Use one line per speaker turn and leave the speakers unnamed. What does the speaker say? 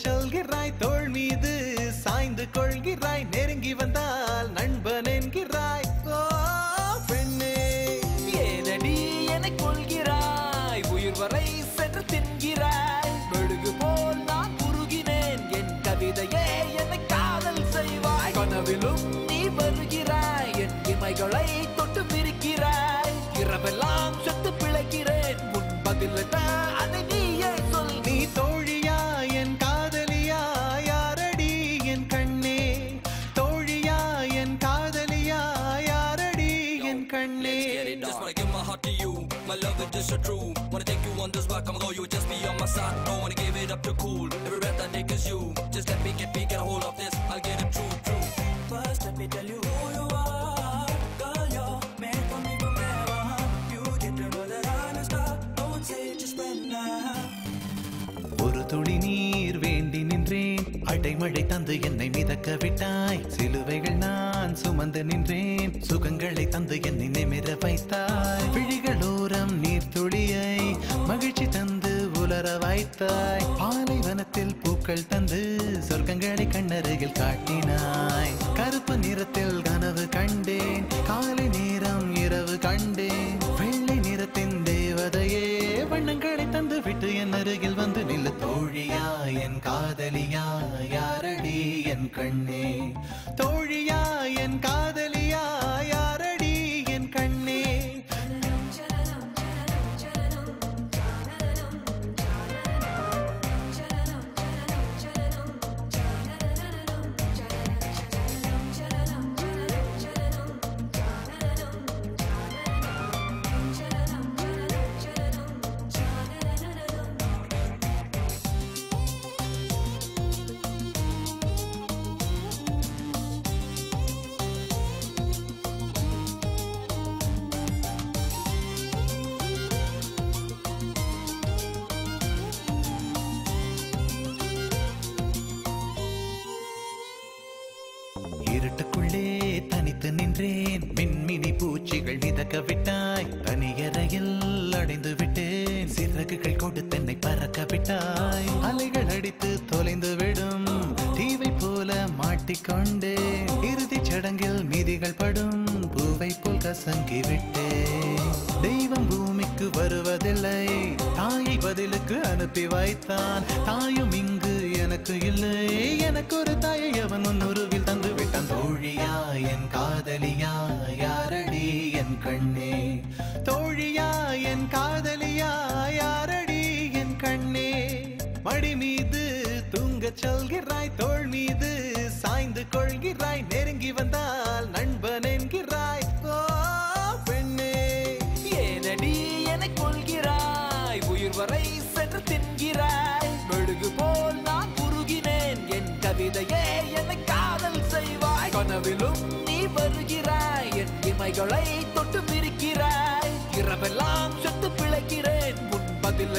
சொல்கிறாய் தோள் மீது சாய்ந்து கொள்கிறாய் நெருங்கி வந்தால் நண்பன் என்கிறாய் ஓ பெண்ணே
ஏனடி என்னை கொள்கிறாய் உயிர் வரை சென்று தின்கிறாய் மெழுகு போல் நான் உருகினேன் என் கவிதையே என்னை காதல் செய்வாய் கனவிலும் நீ வருகிறாய் என் இமைகளை தொட்டு பிரிக்கிறாய் இரவெல்லாம் செத்து பிழைக்கிறேன் முன் பதில் அதை நீயே சொல்
நீ தோழியா என் காதலியா யாரடி என் கண்ணே தோழியா என் காதலியா யாரடி என் கண்ணே
Just wanna give my heart to you, my love is just so true. Wanna take you on this walk, I'm loyal, just be on my side. Don't wanna give it up to cool, every breath I take is you. Just let me get a hold of this, I'll get it true. First let me tell you who you are, girl you're made for me forever. You get to know that I'm a star, don't say just when now.
ஒரு துளி நீர் வேண்டி நின்றேன் அடைமழை தந்து என்னை மிதக்க விட்டாய் சிலுவைகள் நான் சுமந்து நின்றேன் சுகங்களை தந்து என்னை நிமிர வைத்தாய் விழிகளோரம் நீர் துளியை மகிழ்ச்சி தந்து உலர வைத்தாய் பாலைவனத்தில் பூக்கள் தந்து சொர்க்கங்களை கண்ணருகில் காட்டினாய் கருப்பு நிறத்தில் கனவு கண்டேன் காலை நேரம் இரவு கண்டேன் வெள்ளை நிறத்தின் தேவதையே வண்ணங்களை தந்து விட்டு என் அருகில் வந்து நில்ல தோழியா என் காதலியா யாரடி என் கண்ணே தோழியா என் காதலியா யாரடி என் கண்ணே இருட்டுக்குள்ளே தனித்து நின்றேன் மின்மினி பூச்சிகள் மிதக்க விட்டாய் தனியறையில் அடைந்து விட்டேன் சிறகுகள் கொடுத்து என்னை பறக்க விட்டாய் அலைகள் அடித்து தொலைந்து விடும் தீவை போல மாட்டிக்கொண்டேன் இறுதி சடங்கில் மீதிகள் படும் பூவை போல் கசங்கி விட்டேன் தெய்வம் பூமிக்கு வருவதில்லை தாயை பதிலுக்கு அனுப்பி வைத்தான் தாயும் இங்கு எனக்கு இல்லை எனக்கு ஒரு தாயை அவன் உன்னுருவில் தந்து விட்டான் தோழியா என் காதலியா யாரடி என் கண்ணே தோழியா என் காதலியா யாரடி என் கண்ணே மடி மீது தூங்க சொல்கிறாய் தோள் மீது சாய்ந்து கொள்கிறாய் நெருங்கி வந்தால் நண்பன் என்கிறாய் ஓ பெண்ணே
ஏனடி என்னை கொள்கிறாய் உயிர் வரை சென்று தின்கிறாய் மெழுகு போல் நான் உருகினேன் என் கவிதையே என்னை காதல் செய்வாய் கனவிலும் நீ வருகிறாய் என் இமைகளை தொட்டு பிரிக்கிறாய் இரவெல்லாம் செத்து பிழைக்கிறேன் முன் பதில்